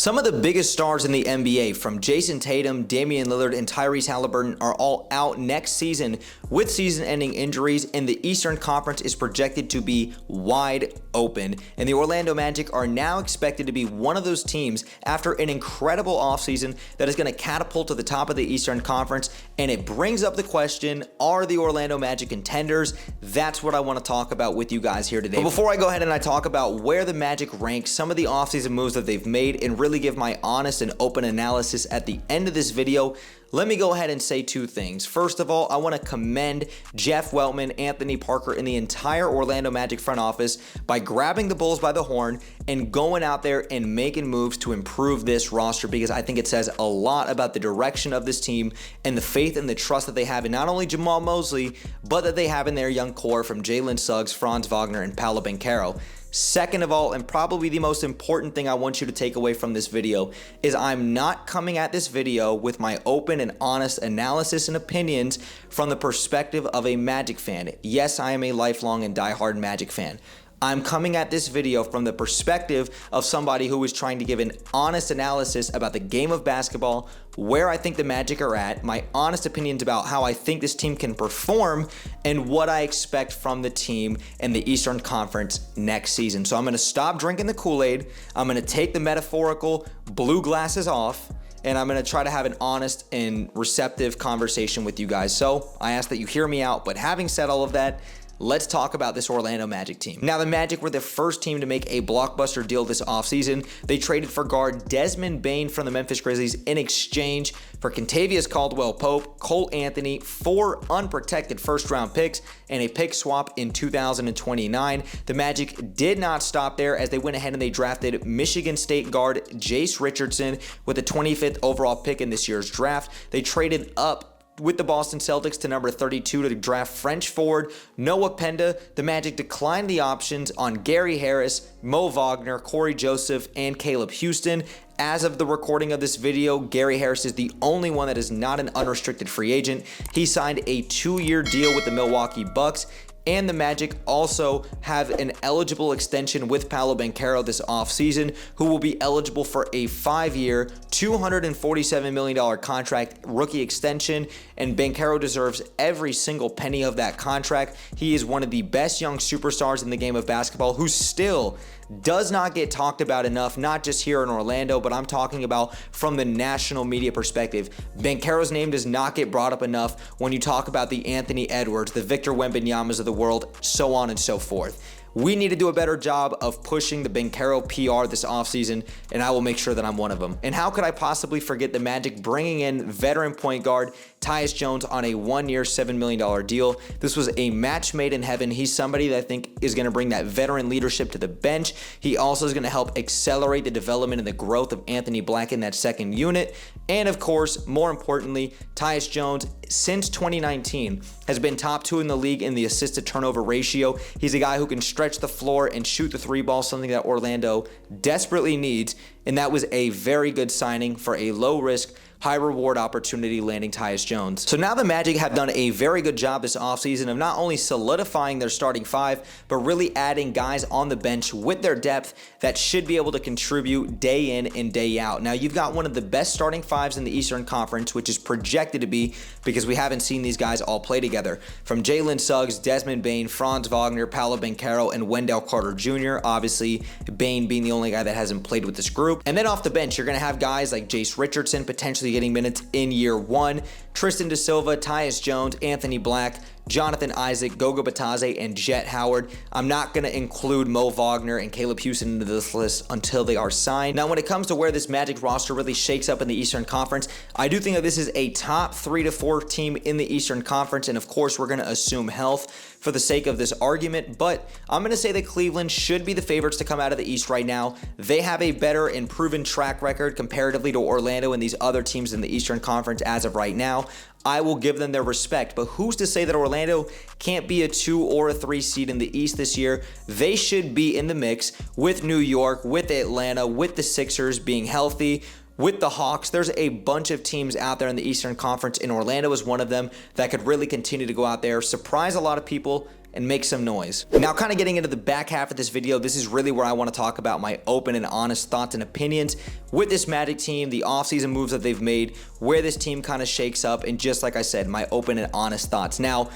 Some of the biggest stars in the NBA, from Jason Tatum, Damian Lillard, and Tyrese Halliburton, are all out next season with season-ending injuries, and the Eastern Conference is projected to be wide open. And the Orlando Magic are now expected to be one of those teams after an incredible offseason that is going to catapult to the top of the Eastern Conference. And it brings up the question, are the Orlando Magic contenders? That's what I want to talk about with you guys here today. But before I go ahead and I talk about where the Magic rank, some of the offseason moves that they've made, and really give my honest and open analysis at the end of this video, let me go ahead and say two things. First of all, I want to commend Jeff Weltman, Anthony Parker, and the entire Orlando Magic front office by grabbing the Bulls by the horn and going out there and making moves to improve this roster, because I think it says a lot about the direction of this team and the faith and the trust that they have in not only Jamal Mosley, but that they have in their young core from Jalen Suggs, Franz Wagner, and Paolo Banchero. Second of all, and probably the most important thing I want you to take away from this video, is I'm not coming at this video with my open and honest analysis and opinions from the perspective of a Magic fan. Yes, I am a lifelong and diehard Magic fan. I'm coming at this video from the perspective of somebody who is trying to give an honest analysis about the game of basketball, where I think the Magic are at, my honest opinions about how I think this team can perform, and what I expect from the team in the Eastern Conference next season. So I'm going to stop drinking the Kool-Aid. I'm going to take the metaphorical blue glasses off, and I'm going to try to have an honest and receptive conversation with you guys. So I ask that you hear me out. But having said all of that, let's talk about this Orlando Magic team. Now, the Magic were the first team to make a blockbuster deal this offseason. They traded for guard Desmond Bane from the Memphis Grizzlies in exchange for Kentavious Caldwell-Pope, Cole Anthony, 4 unprotected first-round picks, and a pick swap in 2029. The Magic did not stop there, as they went ahead and they drafted Michigan State guard Jace Richardson with the 25th overall pick in this year's draft. They traded up with the Boston Celtics to number 32 to draft French forward Noah Penda. The Magic declined the options on Gary Harris, Mo Wagner, Corey Joseph, and Caleb Houston. As of the recording of this video, Gary Harris is the only one that is not an unrestricted free agent. He signed a 2-year deal with the Milwaukee Bucks. And the Magic also have an eligible extension with Paolo Banchero this offseason, who will be eligible for a 5-year, $247 million contract rookie extension. And Banchero deserves every single penny of that contract. He is one of the best young superstars in the game of basketball, who still does not get talked about enough, not just here in Orlando, but I'm talking about from the national media perspective. Banchero's name does not get brought up enough when you talk about the Anthony Edwards, the Victor Wembanyama's of the world, so on and so forth. We need to do a better job of pushing the Banchero PR this offseason, and I will make sure that I'm one of them. And how could I possibly forget the Magic bringing in veteran point guard Tyus Jones on a 1-year, $7 million deal? This was a match made in heaven. He's somebody that I think is going to bring that veteran leadership to the bench. He also is going to help accelerate the development and the growth of Anthony Black in that second unit. And of course, more importantly, Tyus Jones, since 2019, has been top 2 in the league in the assist to turnover ratio. He's a guy who can stretch the floor and shoot the 3 ball, something that Orlando desperately needs. And that was a very good signing for a low risk, high reward opportunity, landing Tyus Jones. So now the Magic have done a very good job this offseason of not only solidifying their starting 5, but really adding guys on the bench with their depth that should be able to contribute day in and day out. Now, you've got one of the best starting 5s in the Eastern Conference, which is projected to be, because we haven't seen these guys all play together, from Jalen Suggs, Desmond Bane, Franz Wagner, Paolo Banchero, and Wendell Carter Jr. Obviously, Bane being the only guy that hasn't played with this group. And then off the bench, you're going to have guys like Jace Richardson potentially getting minutes in year 1, Tristan Da Silva, Tyus Jones, Anthony Black, Jonathan Isaac, Goga Batadze, and Jet Howard. I'm not going to include Mo Wagner and Caleb Houston into this list until they are signed. Now, when it comes to where this Magic roster really shakes up in the Eastern Conference, I do think that this is a top 3 to 4 team in the Eastern Conference, and of course, we're going to assume health for the sake of this argument, but I'm going to say that Cleveland should be the favorites to come out of the East right now. They have a better and proven track record comparatively to Orlando and these other teams in the Eastern Conference as of right now. I will give them their respect, but who's to say that Orlando can't be a 2 or a 3 seed in the East this year? They should be in the mix with New York, with Atlanta, with the Sixers being healthy, with the Hawks. There's a bunch of teams out there in the Eastern Conference, and Orlando is one of them that could really continue to go out there, surprise a lot of people, and make some noise. Now, kind of getting into the back half of this video, this is really where I want to talk about my open and honest thoughts and opinions with this Magic team, the offseason moves that they've made, where this team kind of shakes up, and just like I said, my open and honest thoughts. Now,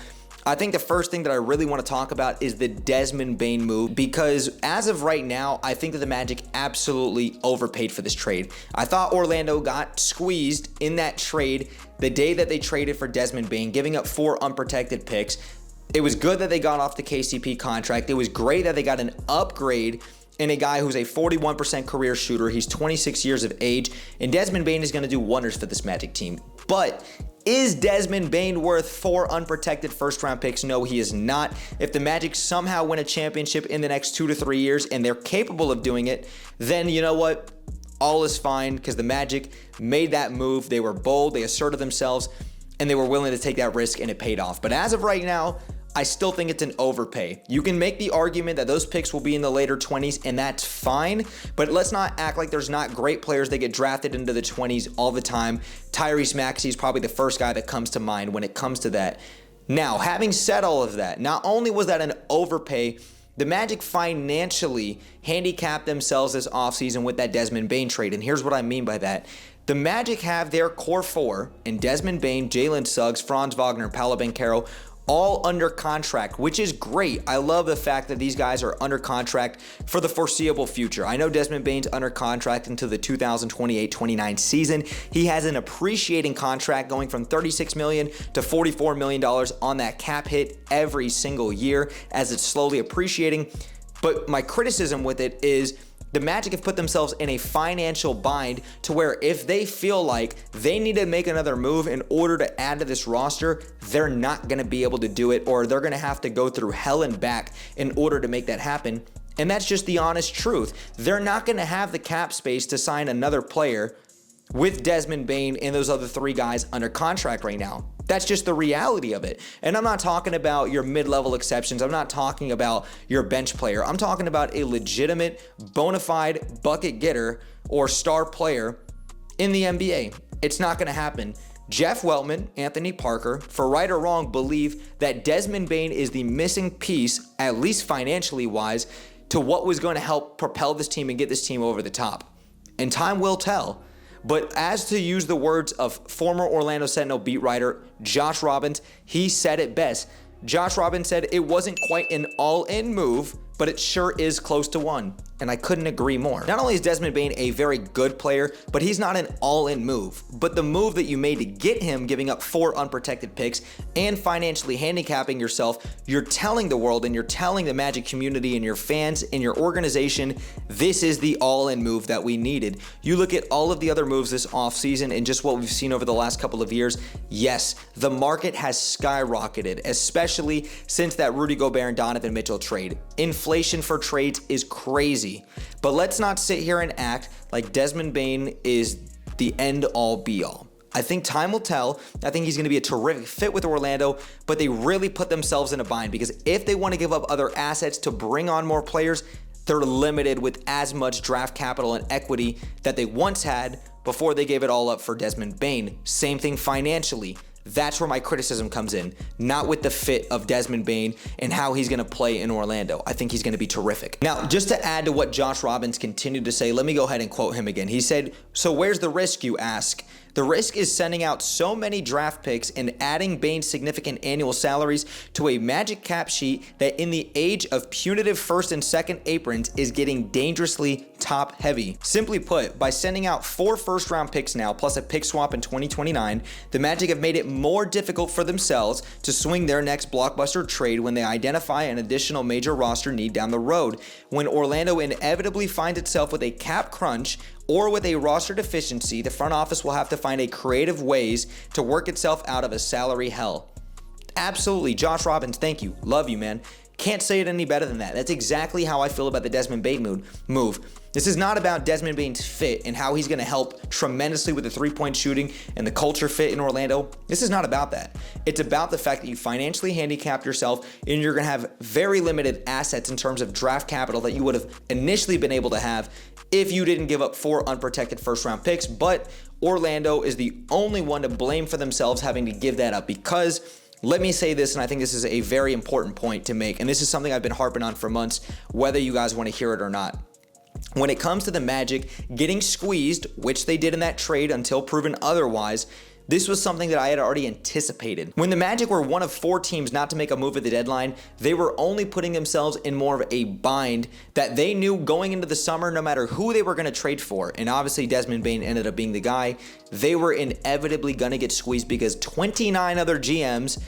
I think the first thing that I really want to talk about is the Desmond Bane move, because as of right now, I think that the Magic absolutely overpaid for this trade. I thought Orlando got squeezed in that trade the day that they traded for Desmond Bane, giving up 4 unprotected picks. It was good that they got off the KCP contract. It was great that they got an upgrade in a guy who's a 41% career shooter. He's 26 years of age, and Desmond Bane is going to do wonders for this Magic team. But is Desmond Bane worth 4 unprotected first-round picks? No, he is not. If the Magic somehow win a championship in the next 2 to 3 years, and they're capable of doing it, then you know what? All is fine, because the Magic made that move. They were bold, they asserted themselves, and they were willing to take that risk, and it paid off. But as of right now, I still think it's an overpay. You can make the argument that those picks will be in the later 20s, and that's fine, but let's not act like there's not great players that get drafted into the 20s all the time. Tyrese Maxey is probably the first guy that comes to mind when it comes to that. Now, having said all of that, not only was that an overpay, the Magic financially handicapped themselves this offseason with that Desmond Bane trade, and here's what I mean by that. The Magic have their core 4 in Desmond Bane, Jalen Suggs, Franz Wagner, Paolo Banchero, all under contract, which is great. I love the fact that these guys are under contract for the foreseeable future. I know Desmond Bane's under contract until the 2028-29 season. He has an appreciating contract going from $36 million to $44 million on that cap hit every single year as it's slowly appreciating. But my criticism with it is the Magic have put themselves in a financial bind to where if they feel like they need to make another move in order to add to this roster, they're not going to be able to do it, or they're going to have to go through hell and back in order to make that happen. And that's just the honest truth. They're not going to have the cap space to sign another player with Desmond Bane and those other 3 guys under contract right now. That's just the reality of it. And I'm not talking about your mid-level exceptions. I'm not talking about your bench player. I'm talking about a legitimate, bona fide bucket getter or star player in the NBA. It's not going to happen. Jeff Weltman, Anthony Parker, for right or wrong, believe that Desmond Bane is the missing piece, at least financially wise, to what was going to help propel this team and get this team over the top. And time will tell. But as to use the words of former Orlando Sentinel beat writer Josh Robbins, he said it best. Josh Robbins said it wasn't quite an all-in move, but it sure is close to one. And I couldn't agree more. Not only is Desmond Bane a very good player, but he's not an all-in move. But the move that you made to get him, giving up 4 unprotected picks and financially handicapping yourself, you're telling the world and you're telling the Magic community and your fans and your organization, this is the all-in move that we needed. You look at all of the other moves this offseason and just what we've seen over the last couple of years, yes, the market has skyrocketed, especially since that Rudy Gobert and Donovan Mitchell trade. Inflation for trades is crazy. But let's not sit here and act like Desmond Bane is the end-all be-all. I think time will tell. I think he's going to be a terrific fit with Orlando, but they really put themselves in a bind because if they want to give up other assets to bring on more players, they're limited with as much draft capital and equity that they once had before they gave it all up for Desmond Bane. Same thing financially. That's where my criticism comes in, not with the fit of Desmond Bane and how he's going to play in Orlando. I think he's going to be terrific. Now, just to add to what Josh Robbins continued to say, let me go ahead and quote him again. He said, "So where's the risk, you ask? The risk is sending out so many draft picks and adding Bane's significant annual salaries to a Magic cap sheet that in the age of punitive first and second aprons is getting dangerously top heavy. Simply put, by sending out 4 first-round picks now, plus a pick swap in 2029, the Magic have made it more difficult for themselves to swing their next blockbuster trade when they identify an additional major roster need down the road. When Orlando inevitably finds itself with a cap crunch or with a roster deficiency, the front office will have to find a creative ways to work itself out of a salary hell." Absolutely, Josh Robbins, thank you. Love you, man. Can't say it any better than that. That's exactly how I feel about the Desmond Bane move. This is not about Desmond Bane's fit and how he's going to help tremendously with the three-point shooting and the culture fit in Orlando. This is not about that. It's about the fact that you financially handicapped yourself and you're going to have very limited assets in terms of draft capital that you would have initially been able to have if you didn't give up 4 unprotected first-round picks. But Orlando is the only one to blame for themselves having to give that up because Let me say this, and I think this is a very important point to make, and this is something I've been harping on for months, whether you guys want to hear it or not. When it comes to the Magic getting squeezed, which they did in that trade until proven otherwise, this was something that I had already anticipated. When the Magic were one of 4 teams not to make a move at the deadline, they were only putting themselves in more of a bind that they knew going into the summer, no matter who they were going to trade for, and obviously Desmond Bane ended up being the guy, they were inevitably going to get squeezed because 29 other GMs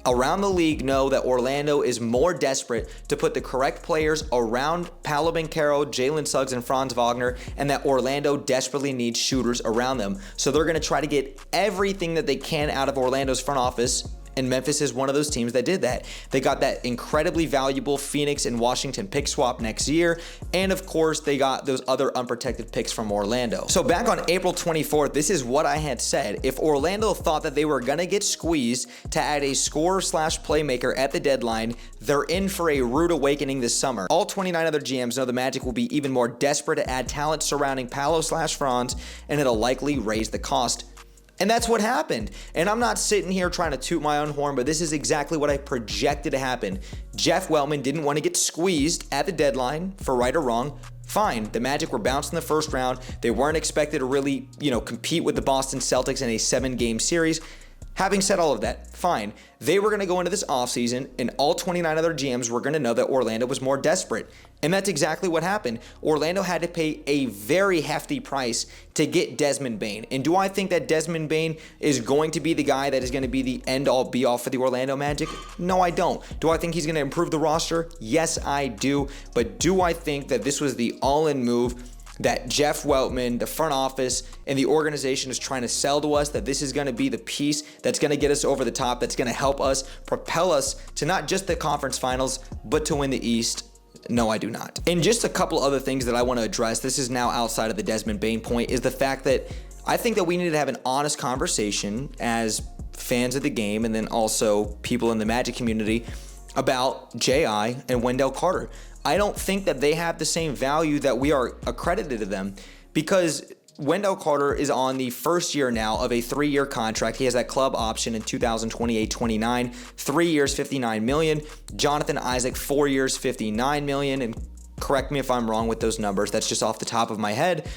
around the league know that Orlando is more desperate to put the correct players around Paolo Banchero, Jalen Suggs, and Franz Wagner, and that Orlando desperately needs shooters around them. So they're going to try to get everything that they can out of Orlando's front office, and Memphis is one of those teams that did that. They got that incredibly valuable Phoenix and Washington pick swap next year, and of course, they got those other unprotected picks from Orlando. So back on April 24th, this is what I had said. If Orlando thought that they were gonna get squeezed to add a scorer/playmaker at the deadline, they're in for a rude awakening this summer. All 29 other GMs know the Magic will be even more desperate to add talent surrounding Paolo/Franz, and it'll likely raise the cost. And that's what happened. And I'm not sitting here trying to toot my own horn, but this is exactly what I projected to happen. Jeff Weltman didn't want to get squeezed at the deadline, for right or wrong. Fine, the Magic were bounced in the first round. They weren't expected to really, compete with the Boston Celtics in a 7-game series. Having said all of that, fine. They were going to go into this offseason, and all 29 other GMs were going to know that Orlando was more desperate. And that's exactly what happened. Orlando had to pay a very hefty price to get Desmond Bane. And do I think that Desmond Bane is going to be the guy that is going to be the end-all, be-all for the Orlando Magic? No, I don't. Do I think he's going to improve the roster? Yes, I do. But do I think that this was the all-in move that Jeff Weltman, the front office, and the organization is trying to sell to us, that this is going to be the piece that's going to get us over the top, that's going to help us, propel us to not just the conference finals, but to win the East? No, I do not. And just a couple other things that I want to address, this is now outside of the Desmond Bane point, is the fact that I think that we need to have an honest conversation as fans of the game, and then also people in the Magic community, about J.I. and Wendell Carter. I don't think that they have the same value that we are accredited to them, because Wendell Carter is on the first year now of a 3-year contract. He has that club option in 2028-29, 3 years, $59 million. Jonathan Isaac, 4 years, $59 million. And correct me if I'm wrong with those numbers. That's just off the top of my head.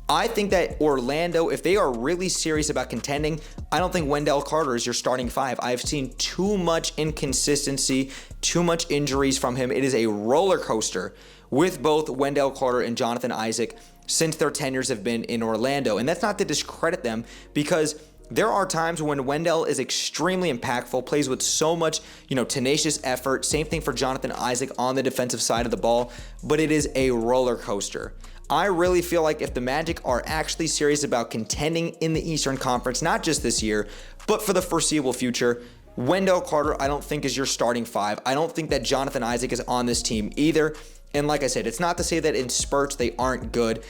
I think that Orlando, if they are really serious about contending, I don't think Wendell Carter is your starting 5. I've seen too much inconsistency, too much injuries from him. It is a roller coaster with both Wendell Carter and Jonathan Isaac since their tenures have been in Orlando. And that's not to discredit them, because there are times when Wendell is extremely impactful, plays with so much, tenacious effort. Same thing for Jonathan Isaac on the defensive side of the ball, but it is a roller coaster. I really feel like if the Magic are actually serious about contending in the Eastern Conference, not just this year, but for the foreseeable future, Wendell Carter, I don't think is your starting 5. I don't think that Jonathan Isaac is on this team either. And like I said, it's not to say that in spurts they aren't good,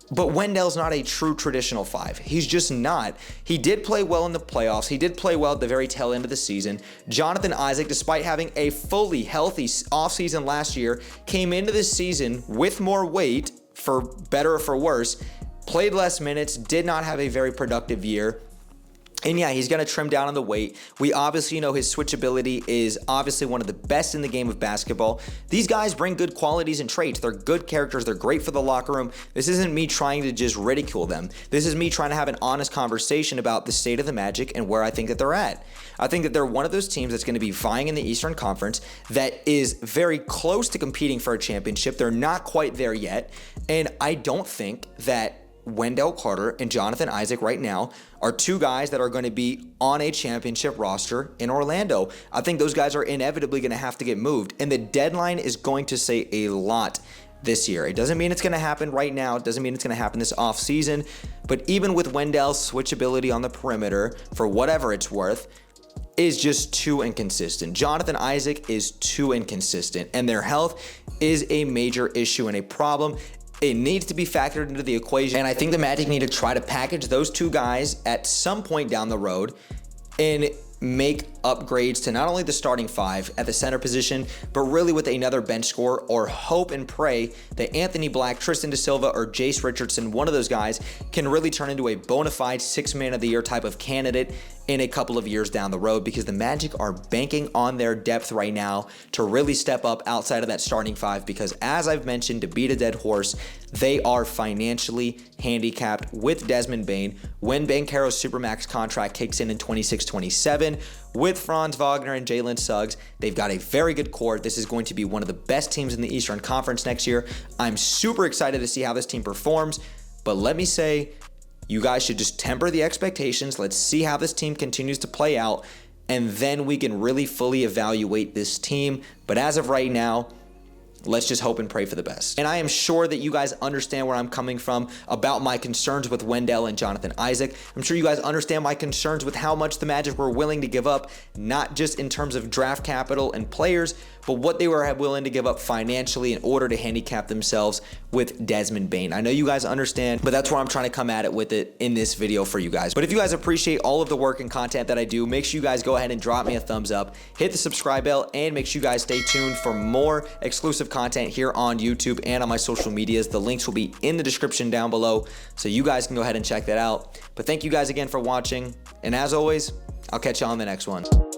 but Wendell's not a true traditional 5. He's just not. He did play well in the playoffs. He did play well at the very tail end of the season. Jonathan Isaac, despite having a fully healthy offseason last year, came into this season with more weight, for better or for worse, played less minutes, did not have a very productive year. And yeah, he's going to trim down on the weight. We obviously know his switchability is obviously one of the best in the game of basketball. These guys bring good qualities and traits. They're good characters. They're great for the locker room. This isn't me trying to just ridicule them. This is me trying to have an honest conversation about the state of the Magic and where I think that they're at. I think that they're one of those teams that's going to be vying in the Eastern Conference that is very close to competing for a championship. They're not quite there yet. And I don't think that Wendell Carter and Jonathan Isaac right now are 2 guys that are going to be on a championship roster in Orlando. I think those guys are inevitably going to have to get moved, and the deadline is going to say a lot this year. It doesn't mean it's going to happen right now. It doesn't mean it's going to happen this offseason, but even with Wendell's switchability on the perimeter, for whatever it's worth, is just too inconsistent. Jonathan Isaac is too inconsistent, and their health is a major issue and a problem. It needs to be factored into the equation, and I think the Magic need to try to package those 2 guys at some point down the road and make upgrades to not only the starting 5 at the center position, but really with another bench scorer, or hope and pray that Anthony Black, Tristan Da Silva, or Jace Richardson, one of those guys, can really turn into a bona fide 6-man of the year type of candidate in a couple of years down the road, because the Magic are banking on their depth right now to really step up outside of that starting five, because as I've mentioned, to beat a dead horse, they are financially handicapped with Desmond Bane when Banchero's Supermax contract kicks in 26-27. With Franz Wagner and Jalen Suggs, they've got a very good core. This is going to be one of the best teams in the Eastern Conference next year. I'm super excited to see how this team performs, but let me say, you guys should just temper the expectations. Let's see how this team continues to play out, and then we can really fully evaluate this team. But as of right now, let's just hope and pray for the best. And I am sure that you guys understand where I'm coming from about my concerns with Wendell and Jonathan Isaac. I'm sure you guys understand my concerns with how much the Magic were willing to give up, not just in terms of draft capital and players, but what they were willing to give up financially in order to handicap themselves with Desmond Bane. I know you guys understand, but that's where I'm trying to come at it with it in this video for you guys. But if you guys appreciate all of the work and content that I do, make sure you guys go ahead and drop me a thumbs up, hit the subscribe bell, and make sure you guys stay tuned for more exclusive content here on YouTube and on my social medias. The links will be in the description down below, so you guys can go ahead and check that out. But thank you guys again for watching, and as always, I'll catch you on the next one.